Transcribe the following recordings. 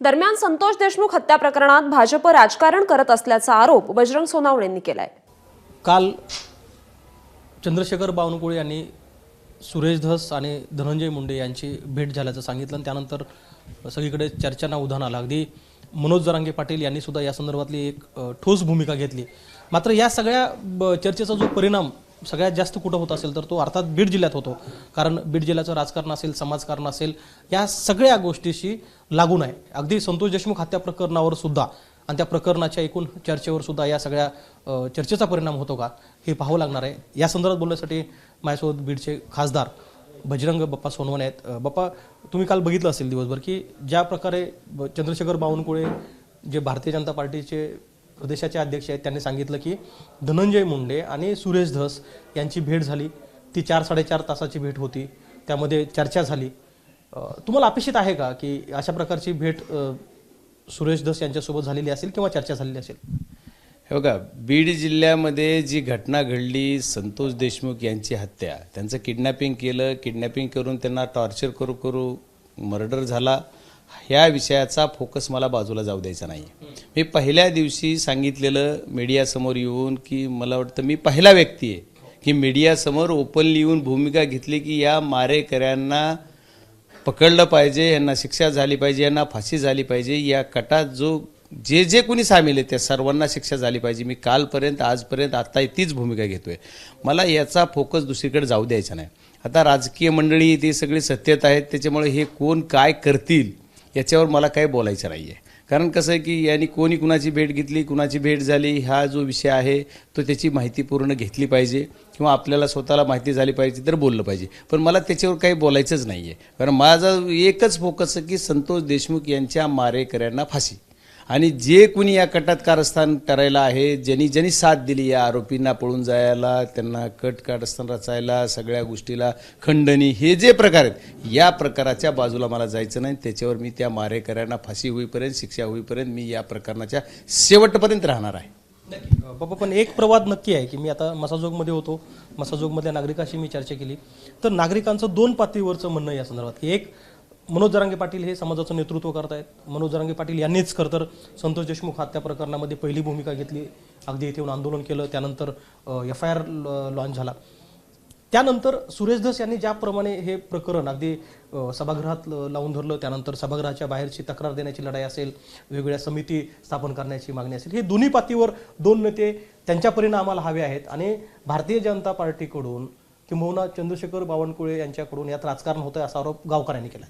दरम्यान संतोष देशमुख हत्या प्रकरणात भाजप राजकारण करत असल्याचा आरोप बजरंग सोनावणेंनी केलाय। काल चंद्रशेखर बावनकुळे यांनी सुरेश धस आणि धनंजय मुंडे यांची भेट झाल्याचं सांगितलं आणि त्यानंतर सगळीकडे चर्चांना उधाण आलं। अगदी मनोज जरांगे पाटील यांनी सुद्धा या संदर्भातली एक ठोस भूमिका घेतली। मात्र या सगळ्या चर्चेचा जो परिणाम सगळ्यात जास्त कुठं होत असेल तर तो अर्थात बीड जिल्ह्यात होतो, कारण बीड जिल्ह्याचं राजकारण असेल, समाजकारण असेल, या सगळ्या गोष्टीशी लागून आहे। अगदी संतोष देशमुख हत्या प्रकरणावर सुद्धा आणि त्या प्रकरणाच्या एकूण चर्चेवर सुद्धा या सगळ्या चर्चेचा परिणाम होतो का हे पाहावं लागणार आहे। या संदर्भात बोलण्यासाठी माझ्यासोबत बीडचे खासदार बजरंग बाप्पा सोनवणे आहेत। बाप्पा, तुम्ही काल बघितलं असेल दिवसभर की ज्या प्रकारे चंद्रशेखर बावनकुळे जे भारतीय जनता पार्टीचे प्रदेशाचे अध्यक्ष आहेत त्यांनी सांगितलं की धनंजय मुंडे आणि सुरेश धस यांची भेट झाली, ती 4-4.5 तासाची भेट होती, त्यामध्ये चर्चा झाली। तुम्हाला अपेक्षित आहे का की अशा प्रकारची भेट सुरेश धस यांच्यासोबत झालेली असेल किंवा चर्चा झालेली असेल? हे बघा, बीड जिल्ह्यामध्ये जी घटना घडली, संतोष देशमुख यांची हत्या, त्यांचं किडनॅपिंग करून त्यांना टॉर्चर करू मर्डर झाला, ह्या विषयाचा फोकस मला बाजूला जाऊ द्यायचा नाही। मी पहिल्या दिवशी सांगितलेलं मीडियासमोर येऊन की मला वाटतं मी पहिला व्यक्ती आहे की मीडियासमोर ओपनली येऊन भूमिका घेतली की या मारेकऱ्यांना पकडलं पाहिजे, यांना शिक्षा झाली पाहिजे, यांना फाशी झाली पाहिजे, या कटात जे कोणी सामील आहे त्या सर्वांना शिक्षा झाली पाहिजे। मी कालपर्यंत आजपर्यंत आता तीच भूमिका घेतोय। मला याचा फोकस दुसरीकडे जाऊ द्यायचा नाही। आता राजकीय मंडळी ती सगळी सत्तेत आहेत, त्याच्यामुळे हे कोण काय करतील याच्यावर मला काही बोलायचं नाही आहे। कारण कसं आहे की यांनी कोणी कुणाची भेट घेतली, कुणाची भेट झाली, हा जो विषय आहे तो त्याची माहिती पूर्ण घेतली पाहिजे किंवा आपल्याला स्वतःला माहिती झाली पाहिजे तर बोललं पाहिजे, पण मला त्याच्यावर काही बोलायचंच नाही आहे। कारण माझा एकच फोकस आहे की संतोष देशमुख यांच्या मारेकऱ्यांना फाशी, आणि जे कुणी या कटात कारस्थान करायला आहे, ज्यांनी साथ दिली या आरोपींना पळून जायला, त्यांना कारस्थान रचायला, सगळ्या गोष्टीला खंडणी, हे जे प्रकार आहेत या प्रकाराच्या बाजूला मला जायचं नाही। त्याच्यावर मी त्या मारेकऱ्यांना फाशी होईपर्यंत, शिक्षा होईपर्यंत मी या प्रकरणाच्या शेवटपर्यंत राहणार आहे। बाबा, पण एक प्रवाद नक्की आहे की मी आता मसाजोगमध्ये होतो, मसाजोगमधल्या नागरिकांशी मी चर्चा केली तर नागरिकांचं 2 पातळीवरचं म्हणणं या संदर्भात की एक, मनोज जरांगे पाटील हे समाजाचं नेतृत्व करत आहेत, मनोज जरांगे पाटील यांनीच खरं तर संतोष देशमुख हत्या प्रकरणामध्ये पहिली भूमिका घेतली, अगदी इथे येऊन आंदोलन केलं, त्यानंतर FIR लॉन्च झाला, त्यानंतर सुरेश धस यांनी ज्याप्रमाणे हे प्रकरण अगदी सभागृहात लावून धरलं, त्यानंतर सभागृहाच्या बाहेरची तक्रार देण्याची लढाई असेल, वेगवेगळ्या समिती स्थापन करण्याची मागणी असेल, हे दोन्ही पातळीवर 2 नेते त्यांच्या परिणामाला हवे आहेत आणि भारतीय जनता पार्टीकडून किंबहुना चंद्रशेखर बावनकुळे यांच्याकडून यात राजकारण होतं असा आरोप गावकऱ्यांनी केला।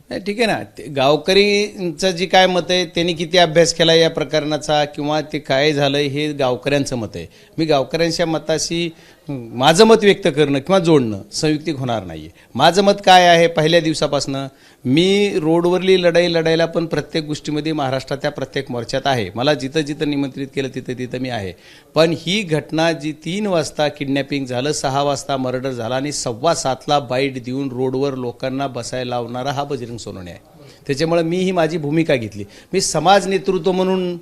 नाही, ठीक आहे ना, गावकरींचं जी काय मत आहे, त्यांनी किती अभ्यास केला या प्रकरणाचा किंवा ते काय झालं हे गावकऱ्यांचं मत आहे। मी गावकऱ्यांच्या मताशी माझं मत व्यक्त करणं किंवा जोडणं संयुक्तिक होणार नाही आहे। माझं मत काय आहे, पहिल्या दिवसापासनं मी रोडवरली लढाई लढायला पण प्रत्येक गोष्टीमध्ये महाराष्ट्राच्या प्रत्येक मोर्चात आहे, मला जिथं जिथं निमंत्रित केलं तिथं मी आहे। पण ही घटना जी 3 वाजता किडनॅपिंग झालं, 6 वाजता मर्डर झाला आणि 6:15ला बाईट देऊन रोडवर लोकांना बसायला लावणारा हा बजरंग सोनवणे आहे। त्याच्यामुळे मी ही माझी भूमिका घेतली। मी समाज नेतृत्व म्हणून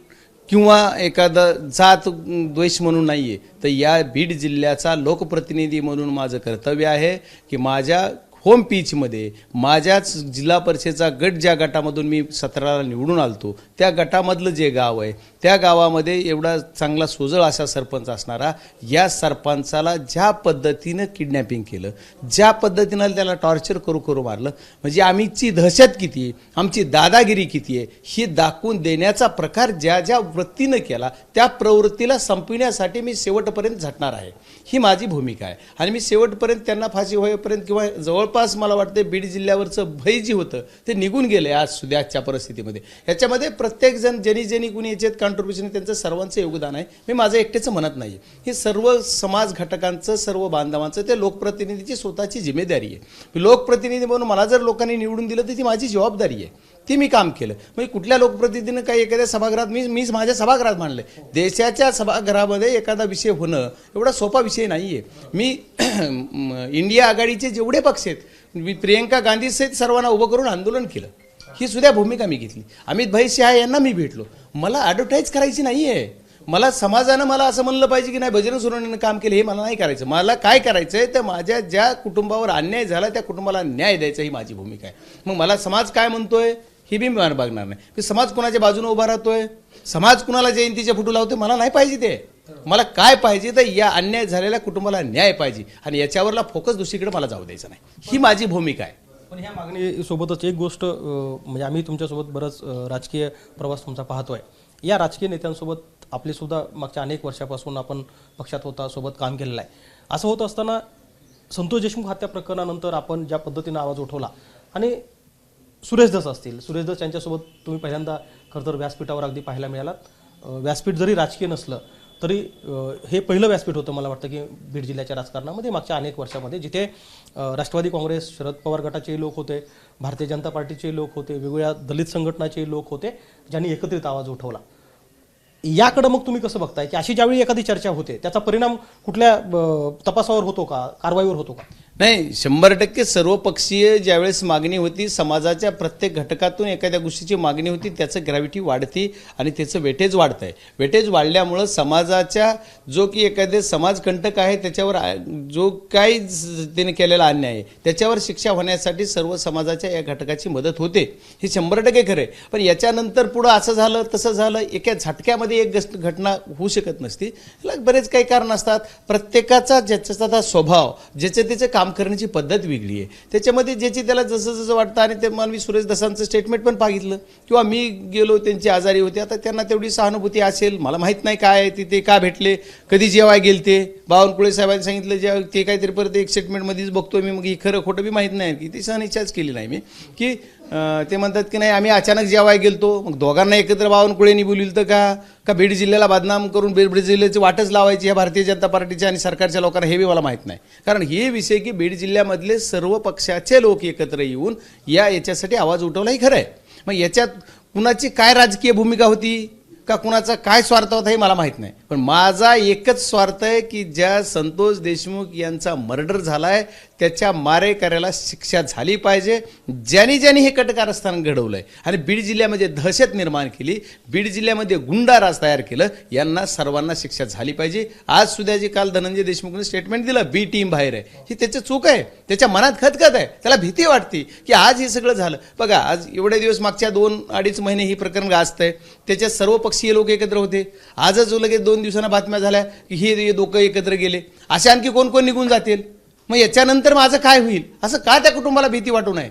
किंवा एखादा जात द्वेष म्हणून नाही आहे, तर या बीड जिल्ह्याचा लोकप्रतिनिधी म्हणून माझं कर्तव्य आहे की माझ्या होम पीचमध्ये माझ्याच जिल्हा परिषदेचा गट ज्या गटामधून मी 17ला निवडून आलतो त्या गटामधलं जे गाव आहे त्या गावामध्ये एवढा चांगला सोजळ असा सरपंच असणारा या सरपंचाला ज्या पद्धतीनं किडनॅपिंग केलं, ज्या पद्धतीनं त्याला टॉर्चर करू मारलं, म्हणजे आमची दहशत किती आहे, आमची दादागिरी किती आहे हे दाखवून देण्याचा प्रकार ज्या वृत्तीनं केला त्या प्रवृत्तीला संपविण्यासाठी मी शेवटपर्यंत झटणार आहे, ही माझी भूमिका आहे। आणि मी शेवटपर्यंत त्यांना फाशी होईपर्यंत किंवा जवळपास मला वाटतं बीड जिल्ह्यावरचं भय जे होतं ते निघून गेले आज सुद्याच्या परिस्थितीमध्ये। याच्यामध्ये प्रत्येकजण ज्यांनी कुणी याच्यात कॉन्ट्रीब्युशन त्यांचं सर्वांचं योगदान आहे, मी माझं एकटेचं म्हणत नाही। हे सर्व समाज घटकांचं, सर्व बांधवांचं, ते लोकप्रतिनिधीची स्वतःची जिम्मेदारी आहे। लोकप्रतिनिधी म्हणून मला जर लोकांनी निवडून दिलं तर ती माझी जबाबदारी आहे, ती मी काम केलं। म्हणजे कुठल्या लोकप्रतिनिधीनं काही एखाद्या सभागृहात मी माझ्या सभागृहात मांडले, देशाच्या सभागृहामध्ये एखादा विषय होणं एवढा सोपा विषय नाही आहे। मी इंडिया आघाडीचे जेवढे पक्ष आहेत, मी प्रियंका गांधी सहित सर्वांना उभं करून आंदोलन केलं, ही सुद्धा भूमिका मी घेतली। अमित भाई शहा यांना मी भेटलो, मला ॲडव्हर्टाईज करायची नाही आहे, मला समाजानं मला असं म्हणलं पाहिजे की नाही बजरंग सोनवणेनं काम केलं, हे मला नाही करायचं। मला काय करायचं आहे तर माझ्या ज्या कुटुंबावर अन्याय झाला त्या कुटुंबाला न्याय द्यायचा, ही माझी भूमिका आहे। मग मला समाज काय म्हणतोय हे बी मी बघणार नाही की समाज कुणाच्या बाजूने उभा राहतोय, समाज कुणाला जयंतीचे फोटो लावतोय. मला नाही पाहिजे ते. मला काय पाहिजे तर या अन्याय झालेल्या कुटुंबाला न्याय पाहिजे आणि याच्यावरला फोकस दुसरीकडे मला जाऊ द्यायचा नाही. ही माझी भूमिका आहे. पण ह्या मागणीसोबतच एक गोष्ट म्हणजे आम्ही तुमच्यासोबत बरंच राजकीय प्रवास तुमचा पाहतोय. या राजकीय नेत्यांसोबत आपली सुद्धा मागच्या अनेक वर्षापासून आपण पक्षात होता, सोबत काम केलेलं आहे. असं होत असताना संतोष देशमुख हत्या प्रकरणानंतर आपण ज्या पद्धतीनं आवाज उठवला आणि सुरेश धस असतील, सुरेश धस यांच्यासोबत तुम्ही पहिल्यांदा खरं तर व्यासपीठावर अगदी पाहायला मिळालात. व्यासपीठ जरी राजकीय नसलं तरी हे पहिलं व्यासपीठ होतं मला वाटतं की बीड जिल्ह्याच्या राजकारणामध्ये मागच्या अनेक वर्षामध्ये, जिथे राष्ट्रवादी काँग्रेस, शरद पवार गटाचे लोक होते, भारतीय जनता पार्टीचे लोक होते, वेगवेगळ्या दलित संघटनाचे लोक होते, ज्यांनी एकत्रित आवाज उठवला. याकडे मग तुम्ही कसं बघताय की अशी ज्यावेळी एखादी चर्चा होते त्याचा परिणाम कुठल्या तपासावर होतो का, कारवाईवर होतो का? नाही, 100% सर्वपक्षीय ज्यावेळेस मागणी होती, समाजाच्या प्रत्येक घटकातून एखाद्या गोष्टीची मागणी होती, त्याचं ग्रॅव्हिटी वाढती आणि त्याचं वेटेज वाढतं आहे. वेटेज वाढल्यामुळं समाजाच्या जो की एखादे समाजकंटक आहे त्याच्यावर जो काही त्याने केलेला अन्याय आहे त्याच्यावर शिक्षा होण्यासाठी सर्व समाजाच्या या घटकाची मदत होते. हे 100% खरं आहे. पण याच्यानंतर पुढं असं झालं तसं झालं, एका झटक्यामध्ये एक घटना होऊ शकत नसती. याला बरेच काही कारण असतात. प्रत्येकाचा ज्याचा स्वभाव, ज्याचं त्याचं काम करण्याची पद्धत वेगळी आहे. त्याच्यामध्ये ज्याची त्याला जसं जसं वाटतं आणि ते मला मी सुरेश धसांचं स्टेटमेंट पण पाहिलं किंवा मी गेलो, त्यांची आजारी होते, आता त्यांना तेवढी सहानुभूती असेल, मला माहीत नाही काय ते का भेटले, कधी जेव्हा गेलते. बावनकुळे साहेबांनी सांगितलं जेव्हा ते काहीतरी परत एक स्टेटमेंटमध्येच बघतोय मी, मग ही खरं खोटं बी माहीत नाही की ती सहनिच्छाच केली नाही मी की ते म्हणतात की नाही आम्ही अचानक जेव्हा गेलतो. मग दोघांना एकत्र बावनकुळेंनी बोलिल तर का बीड जिल्ह्याला बदनाम करून बीड जिल्ह्याची वाटच लावायची ह्या भारतीय जनता पार्टीच्या आणि सरकारच्या लोकांना, हे बी मला माहीत नाही. कारण हे विषय की बीड जिल्ह्यामधले सर्व पक्षाचे लोक एकत्र येऊन याच्यासाठी आवाज उठवला, हे खरं आहे. मग याच्यात कुणाची काय राजकीय भूमिका होती का कुणाचा काय स्वार्थ होता हे मला माहीत नाही. पण माझा एकच स्वार्थ आहे की ज्या संतोष देशमुख यांचा मर्डर झाला आहे त्याच्या मारेकऱ्याला शिक्षा झाली पाहिजे. ज्यांनी हे कटकारस्थान घडवलं आहे आणि बीड जिल्ह्यामध्ये दहशत निर्माण केली, बीड जिल्ह्यामध्ये गुंडाराज तयार केलं, यांना सर्वांना शिक्षा झाली पाहिजे. आज सुद्धा जे काल धनंजय देशमुखने स्टेटमेंट दिलं बी टीम बाहेर आहे, ही त्याची चूक आहे. त्याच्या मनात खतखत आहे, त्याला भीती वाटते की आज हे सगळं झालं. बघा आज एवढे दिवस मागच्या 2-2.5 महिने ही प्रकरण गाजतंय, त्याच्यात सर्व पक्षीय लोक एकत्र होते. आजच लगेच 2 दिवसांना बातम्या झाल्या की हे दोघं एकत्र गेले. असे आणखी कोण कोण निघून जातील. मग याच्यानंतर माझं काय होईल, असं का त्या कुटुंबाला भीती वाटू नये.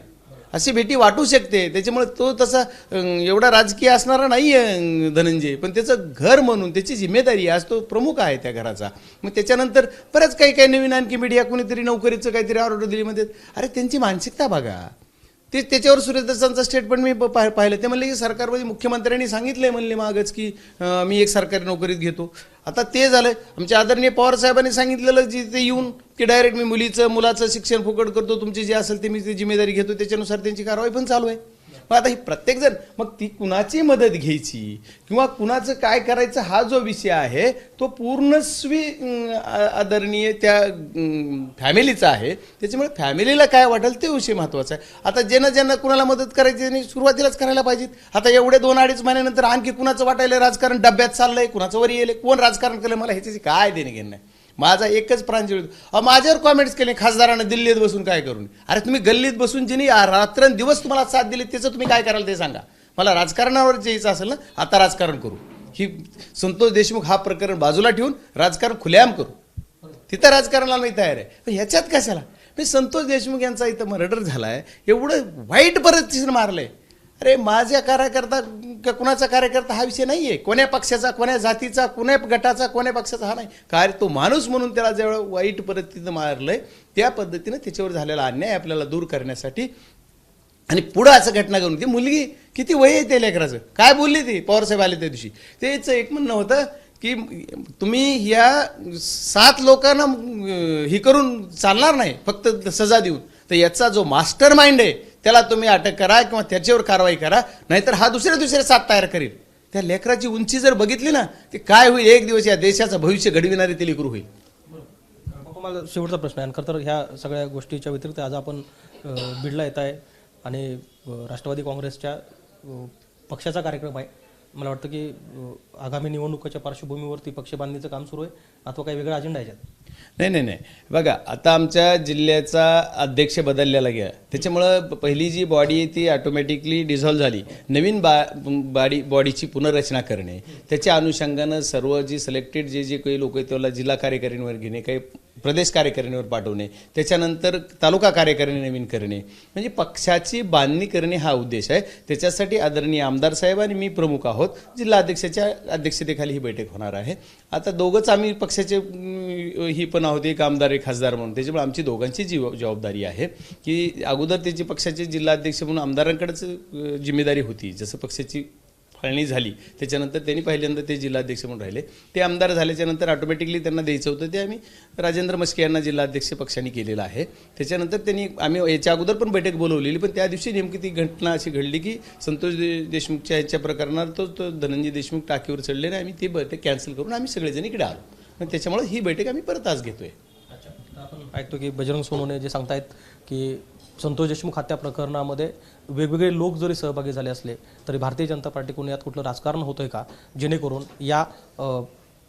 अशी भीती वाटू शकते. त्याच्यामुळे तो तसा एवढा राजकीय असणारा नाही आहे धनंजय, पण त्याचं घर म्हणून त्याची जिम्मेदारी आज तो प्रमुख आहे त्या घराचा. मग त्याच्यानंतर बरंच काही नवीन आणखी मीडिया कुणीतरी नोकरीचं काहीतरी ऑर्डर दिली म्हणजे अरे त्यांची मानसिकता बघा. ते त्याच्यावर सुरेश धसांचं स्टेटमेंट मी पाहिलं. ते म्हणले की सरकारमध्ये मुख्यमंत्र्यांनी सांगितलंय म्हणले मागच की मी एक सरकारी नोकरीत घेतो. आता ते झालं. आमच्या आदरणीय पवार साहेबांनी सांगितलेलं जी ते येऊन की डायरेक्ट मी मुलाचं शिक्षण फुकट करतो, तुमची जे असेल ते मी ती जिम्मेदारी घेतो. त्याच्यानुसार त्यांची कारवाई पण चालू आहे. मग आता ही प्रत्येकजण मग ती कुणाची मदत घ्यायची किंवा कुणाचं काय करायचं हा जो विषय आहे तो पूर्णस्वी आदरणीय त्या फॅमिलीचा आहे. त्याच्यामुळे फॅमिलीला काय वाटेल ते विषय महत्त्वाचा आहे. आता ज्यांना कुणाला मदत करायची त्यांनी सुरुवातीलाच करायला पाहिजेत. आता एवढे 2-2.5 महिन्यानंतर आणखी कुणाचं वाटायला राजकारण डब्यात चाललंय, कुणाचं वर येईल, कोण राजकारण केलं, मला ह्याच्याशी काय देणे घेणं नाही. माझा एकच प्रांजळ माझ्यावर कॉमेंट्स केले खासदारानं दिल्लीत बसून काय करून. अरे तुम्ही गल्लीत बसून ज्यांनी रात्रंदिवस तुम्हाला साथ दिली त्याचं तुम्ही काय कराल ते सांगा. मला राजकारणावर यायचं असेल ना आता राजकारण करू. ही संतोष देशमुख हा प्रकरण बाजूला ठेवून राजकारण खुलेआम करू, तिथं राजकारणाला मी तयार आहे. पण ह्याच्यात कशाला मी संतोष देशमुख यांचा इथं मर्डर झालाय, एवढं वाईट परिस्थितीनं मारलंय. अरे माझ्या कार्यकर्ता का कुणाचा कार्यकर्ता हा विषय नाही आहे. कोण्या पक्षाचा, कोण्या जातीचा, कोण्या गटाचा, कोण्या पक्षाचा हा नाही. काय तो माणूस म्हणून त्याला जेवढं वाईट परिस्थितीनं मारलंय त्या पद्धतीनं त्याच्यावर झालेला अन्याय आपल्याला दूर करण्यासाठी आणि पुढं असं घटना करून ती मुलगी किती वय आहे त्या लेकराचं काय बोलली ती पवारसाहेब आले त्या दिवशी. तेच एक म्हणणं होतं की तुम्ही या 7 लोकांना हे करून चालणार नाही फक्त सजा देऊन. तर याचा जो मास्टर माइंड आहे त्याला तुम्ही अटक करा किंवा त्याच्यावर कारवाई करा, नाहीतर हा दुसऱ्या 7 तयार करेल. त्या लेकराची उंची जर बघितली ना ते काय होईल, एक दिवस या देशाचं भविष्य घडविणारे ते लेकरू होईल. मला शेवटचा प्रश्न आहे. खरं तर ह्या सगळ्या गोष्टीच्या व्यतिरिक्त आज आपण बीडला येत आहे आणि राष्ट्रवादी काँग्रेसच्या पक्षाचा कार्यक्रम आहे. मला वाटतं की आगामी निवडणुकीच्या पार्श्वभूमीवरती पक्ष बांधणीचं काम सुरू आहे अथवा काही वेगळा अजेंडा आहे याच्यात. नाही बघा, आता आमच्या जिल्ह्याचा अध्यक्ष बदललेला गेला, त्याच्यामुळं पहिली जी बॉडी आहे ती ऑटोमॅटिकली डिझॉल्व्ह झाली. नवीन बॉडीची पुनर्रचना करणे, त्याच्या अनुषंगानं सर्व जी सिलेक्टेड जे काही लोक आहेत त्याला जिल्हा कार्यकारिणीवर घेणे, काही प्रदेश कार्यकारिणीवर पाठवणे, त्याच्यानंतर तालुका कार्यकारिणी नवीन करणे, म्हणजे पक्षाची बांधणी करणे हा उद्देश आहे. त्याच्यासाठी आदरणीय आमदार साहेब आणि मी प्रमुख आहोत. जिल्हा अध्यक्षाच्या अध्यक्षतेखाली ही बैठक होणार आहे. आता दोघंच आम्ही पक्षाचे ही पण आहोत, एक आमदार एक खासदार म्हणून, त्याच्यामुळे आमची दोघांची जबाबदारी आहे की अगोदर त्याची पक्षाचे जिल्हा अध्यक्ष म्हणून आमदारांकडेच जिम्मेदारी होती. जसं पक्षाची फाळणी झाली त्याच्यानंतर त्यांनी पहिल्यांदा ते जिल्हाध्यक्ष म्हणून राहिले. ते आमदार झाल्याच्या नंतर ऑटोमॅटिकली त्यांना द्यायचं होतं, ते आम्ही राजेंद्र मस्के यांना जिल्हाध्यक्ष पक्षाने केलेलं आहे. त्याच्यानंतर आम्ही याच्या अगोदर पण बैठक बोलवलेली, पण त्या दिवशी नेमकी ती घटना अशी घडली की संतोष देशमुखच्या याच्या प्रकरणात तो धनंजय देशमुख टाकीवर चढले आणि आम्ही ती बैठक कॅन्सल करून आम्ही सगळेजण इकडे आलो. मग त्याच्यामुळे ही बैठक आम्ही परत आज घेतोय. आपण ऐकतो की बजरंग सोनवणे जे सांगतायत की संतोष देशमुख हत्या प्रकरणामध्ये वेगवेगळे लोक जरी सहभागी झाले असले तरी भारतीय जनता पार्टीकडून यात कुठलं राजकारण होतंय का, जेणेकरून या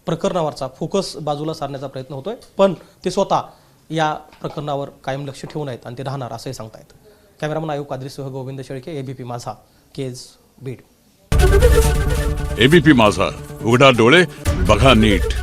प्रकरणावरचा फोकस बाजूला सारण्याचा प्रयत्न होतोय, पण ते स्वतः या प्रकरणावर कायम लक्ष ठेवून आहेत आणि ते राहणार असंही सांगतायत. कॅमेरामन आयोग कादरीसह गोविंद शेळके, एबीपी माझा, केज, बीड. एबीपी माझा, उघडा डोळे बघा नीट.